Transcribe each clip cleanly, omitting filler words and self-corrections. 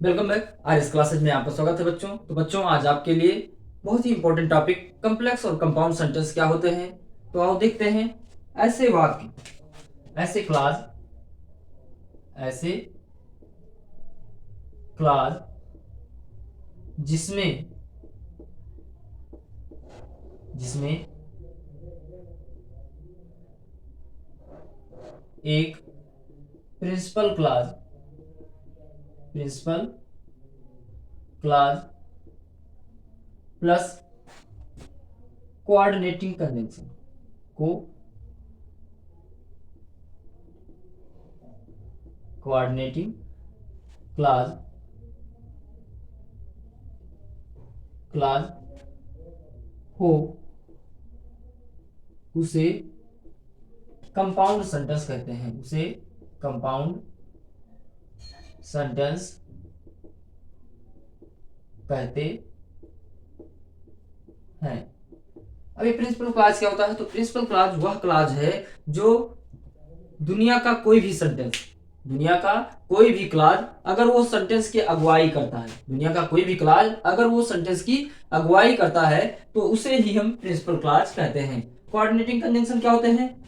Welcome back. आज इस classes में आपका स्वागत है बच्चों। तो बच्चों आज आपके लिए बहुत ही इंपॉर्टेंट टॉपिक कम्प्लेक्स और कंपाउंड सेंटेंस क्या होते हैं। तो आओ देखते हैं। ऐसे वाक्य, ऐसे क्लास जिसमें जिसमें एक principal clause plus coordinating conjunction को कोऑर्डिनेटिंग क्लास हो उसे कंपाउंड सेंटेंस कहते हैं। उसे कंपाउंड सेंटेंस कहते हैं। अभी प्रिंसिपल क्लास क्या होता है? तो प्रिंसिपल क्लास वह क्लास है जो दुनिया का कोई भी क्लास अगर वो सेंटेंस की अगुवाई करता है, तो उसे ही हम प्रिंसिपल क्लास कहते हैं। कोऑर्डिनेटिंग कंजंक्शन क्या होते हैं?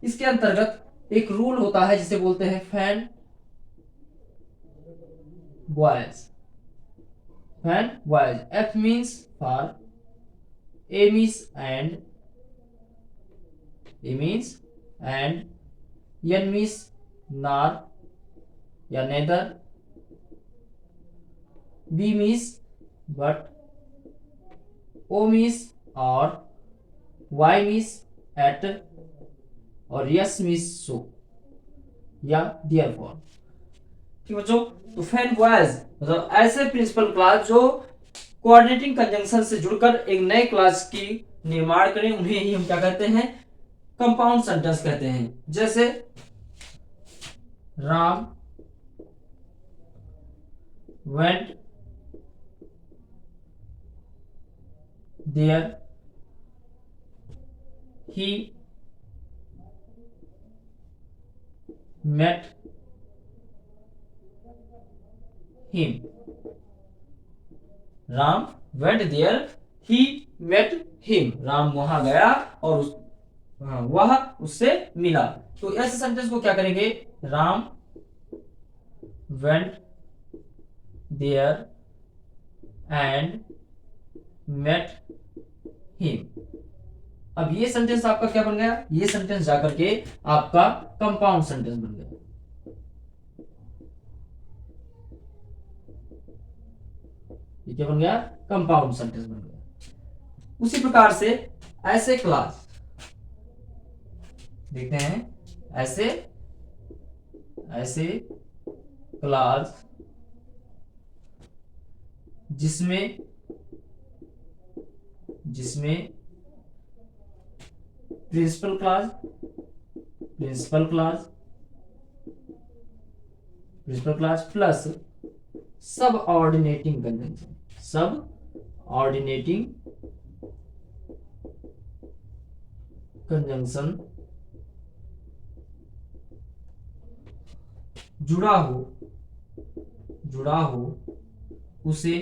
इसके अंतर्गत एक रूल होता है जिसे बोलते हैं fan boys. F means for, A means and, N means nor या neither, B means but, O means or, Y means yet और S मीन्स सो या डियर फॉर। ठीक बच्चों, तो फैन बॉयज मतलब ऐसे प्रिंसिपल क्लास जो कोऑर्डिनेटिंग कंजंक्शन से जुड़कर एक नए क्लास की निर्माण करें, उन्हें ही हम क्या कहते हैं? कंपाउंड सेंटेंस कहते हैं। जैसे Ram went there, he met him। Ram went there, he met him। Ram वहां गया और वह उससे मिला। तो ऐसे सेंटेंस को क्या करेंगे? Ram went there and met him। अब ये सेंटेंस आपका क्या बन गया? ये सेंटेंस जाकर के आपका कंपाउंड सेंटेंस बन गया। ये क्या बन गया? कंपाउंड सेंटेंस बन गया। उसी प्रकार से ऐसे क्लास देखते हैं। ऐसे क्लास जिसमें प्रिंसिपल क्लास प्लस सब ऑर्डिनेटिंग कंजंक्शन जुड़ा हो उसे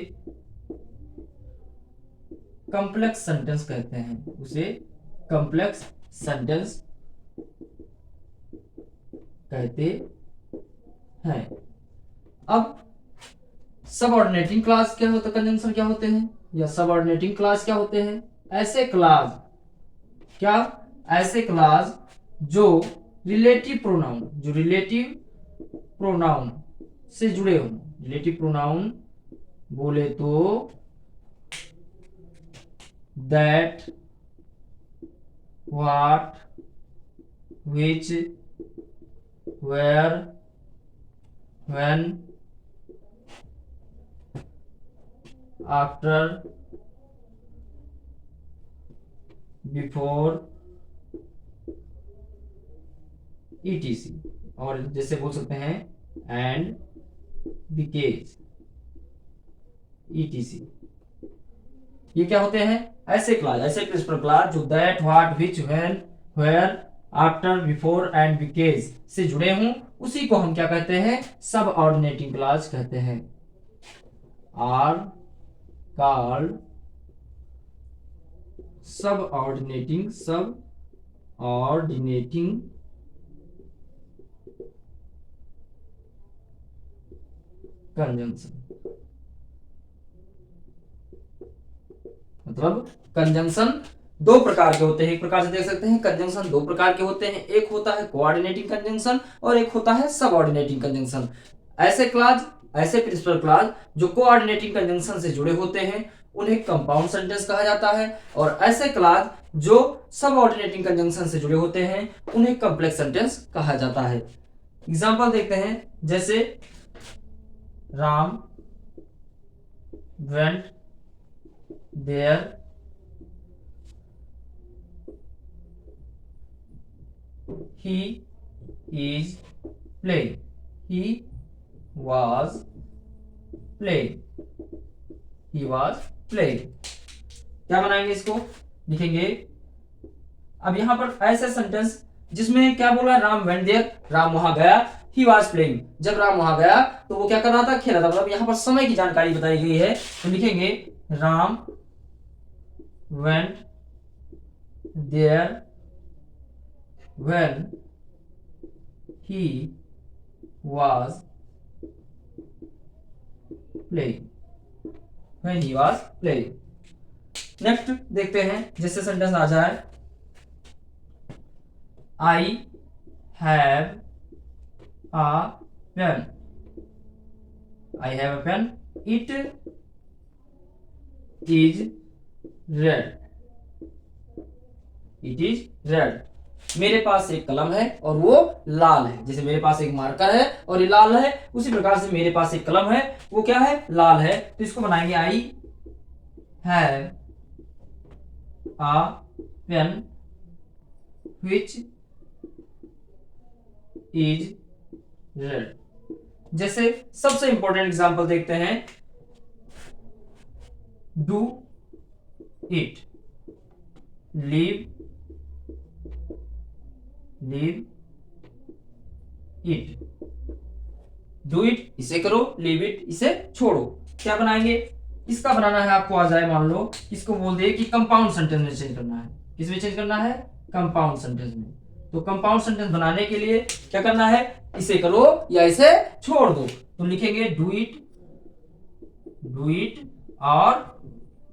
कॉम्प्लेक्स सेंटेंस कहते हैं। अब सबऑर्डिनेटिंग क्लास क्या होता है? कंजंक्शन क्या होते हैं या सबऑर्डिनेटिंग क्लास क्या होते हैं? ऐसे क्लास जो रिलेटिव प्रोनाउन से जुड़े हों। रिलेटिव प्रोनाउन बोले तो that, what, which, where, when, after, before, etc। और जैसे बोल सकते हैं and, because, etc। ये क्या होते हैं? ऐसे प्रिंसिपल क्लास जो that, what, which, when, where, after, before and because से जुड़े हों, उसी को हम क्या कहते हैं? सब ऑर्डिनेटिंग क्लास कहते हैं। Are called subordinating conjunction. मतलब कंजंक्शन दो प्रकार के होते हैं, एक प्रकार से देख सकते हैं कंजंक्शन दो प्रकार के होते हैं, एक होता है कोऑर्डिनेटिंग कंजंक्शन और एक होता है सबऑर्डिनेटिंग कंजंक्शन। ऐसे प्रिंसिपल क्लॉज जो कोऑर्डिनेटिंग कंजंक्शन से जुड़े होते हैं उन्हें कंपाउंड सेंटेंस कहा जाता है, और ऐसे क्लॉज जो सबऑर्डिनेटिंग कंजंक्शन से जुड़े होते हैं उन्हें कॉम्प्लेक्स सेंटेंस कहा जाता है। एग्जांपल देखते हैं, जैसे Ram went there he is playing, he was playing, क्या बनाएंगे इसको, लिखेंगे। अब यहां पर ऐसे सेंटेंस जिसमें क्या बोला, राम वेंट देयर, राम वहां गया, ही वाज प्लेइंग, जब राम वहां गया तो वो क्या कर रहा था, खेल रहा था। मतलब यहां पर समय की जानकारी बताई गई है, तो लिखेंगे Ram went there when he was playing, next देखते हैं, जैसे सेंटेंस आ जाए, I have a pen, I have a pen, it is red, मेरे पास एक कलम है और वो लाल है। जैसे मेरे पास एक मार्कर है और ये लाल है, उसी प्रकार से मेरे पास एक कलम है, वो क्या है, लाल है। तो इसको बनाएंगे I have a pen which is red. जैसे सबसे इंपॉर्टेंट एग्जांपल देखते हैं, do it, leave it, do it इसे करो, लीव इट इसे छोड़ो। क्या बनाएंगे, इसका बनाना है आपको, आ जाए मान लो इसको बोल दे कि कंपाउंड सेंटेंस में चेंज करना है, किसमें चेंज करना है, कंपाउंड सेंटेंस में। तो कंपाउंड सेंटेंस बनाने के लिए क्या करना है, इसे करो या इसे छोड़ दो। तो लिखेंगे डू इट और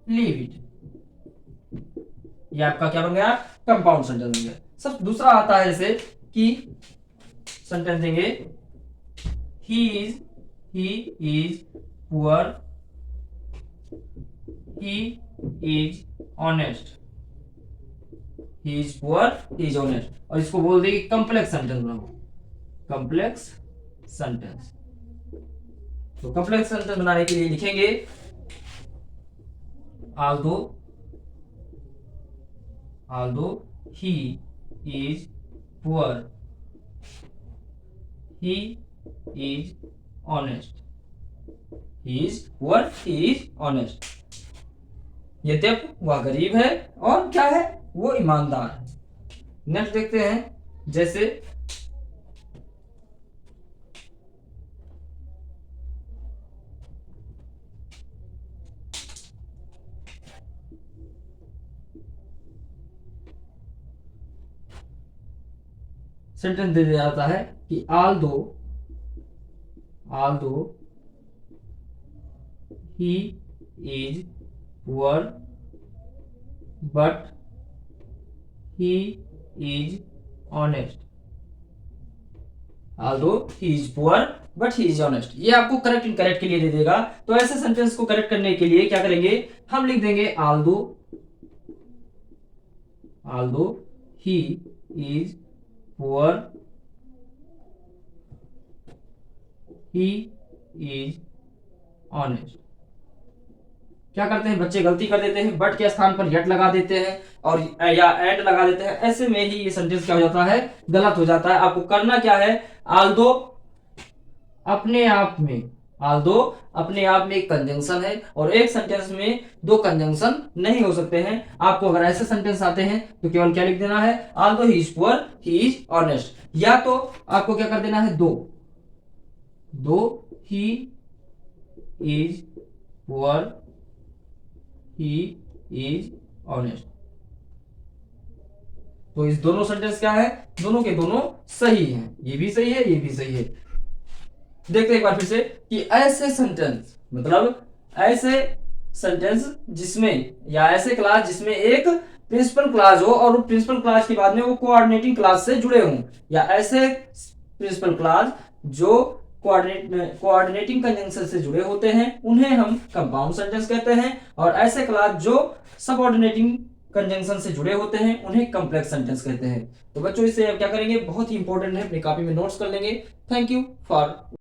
लीव इट, ये आपका क्या बन गया, कंपाउंड सेंटेंस बन गया। सब दूसरा आता है जैसे कि सेंटेंस देंगे, he is poor, he is honest, और इसको बोल देंगे कॉम्प्लेक्स सेंटेंस बनाओ, कॉम्प्लेक्स सेंटेंस। तो कॉम्प्लेक्स सेंटेंस बनाने के लिए लिखेंगे, although he is poor, he is honest, यद्यपि वह गरीब है और क्या है, वो ईमानदार है। नेक्स्ट देखते हैं, जैसे सेंटेंस दे दिया जाता है कि although he is poor but he is honest, ये आपको करेक्ट इनकरेक्ट के लिए दे देगा। तो ऐसे सेंटेंस को करेक्ट करने के लिए क्या करेंगे, हम लिख देंगे although he is poor, he is honest। क्या करते हैं बच्चे, गलती कर देते हैं, बट के स्थान पर यट लगा देते हैं और या एंड लगा देते हैं। ऐसे में ही ये सेंटेंस क्या हो जाता है, गलत हो जाता है। आपको करना क्या है, आल्दो अपने आप में एक कंजंक्शन है और एक सेंटेंस में दो कंजंक्शन नहीं हो सकते हैं। आपको अगर ऐसे सेंटेंस आते हैं तो केवल क्या लिख देना है, Aldous he is poor he is honest, या तो आपको क्या कर देना है, दो he is poor, he is honest. तो इस दोनों सेंटेंस क्या है, दोनों के दोनों सही हैं, ये भी सही है ये भी सही है। देखते हैं एक बार फिर से कि ऐसे सेंटेंस मतलब ऐसे सेंटेंस जिसमें या ऐसे क्लास जिसमें एक प्रिंसिपल क्लास हो और प्रिंसिपल क्लास के बाद में वो कोऑर्डिनेटिंग क्लास से जुड़े हों, या ऐसे प्रिंसिपल क्लास जो कोऑर्डिनेटिंग कंजंक्शन से जुड़े होते हैं उन्हें हम कंपाउंड सेंटेंस कहते हैं, और ऐसे क्लास जो सबऑर्डिनेटिंग कंजंक्शन से जुड़े होते हैं उन्हें कॉम्प्लेक्स सेंटेंस कहते हैं। तो बच्चों इससे अब क्या करेंगे, बहुत ही इंपॉर्टेंट है, अपनी कॉपी में नोट्स कर लेंगे। Thank you for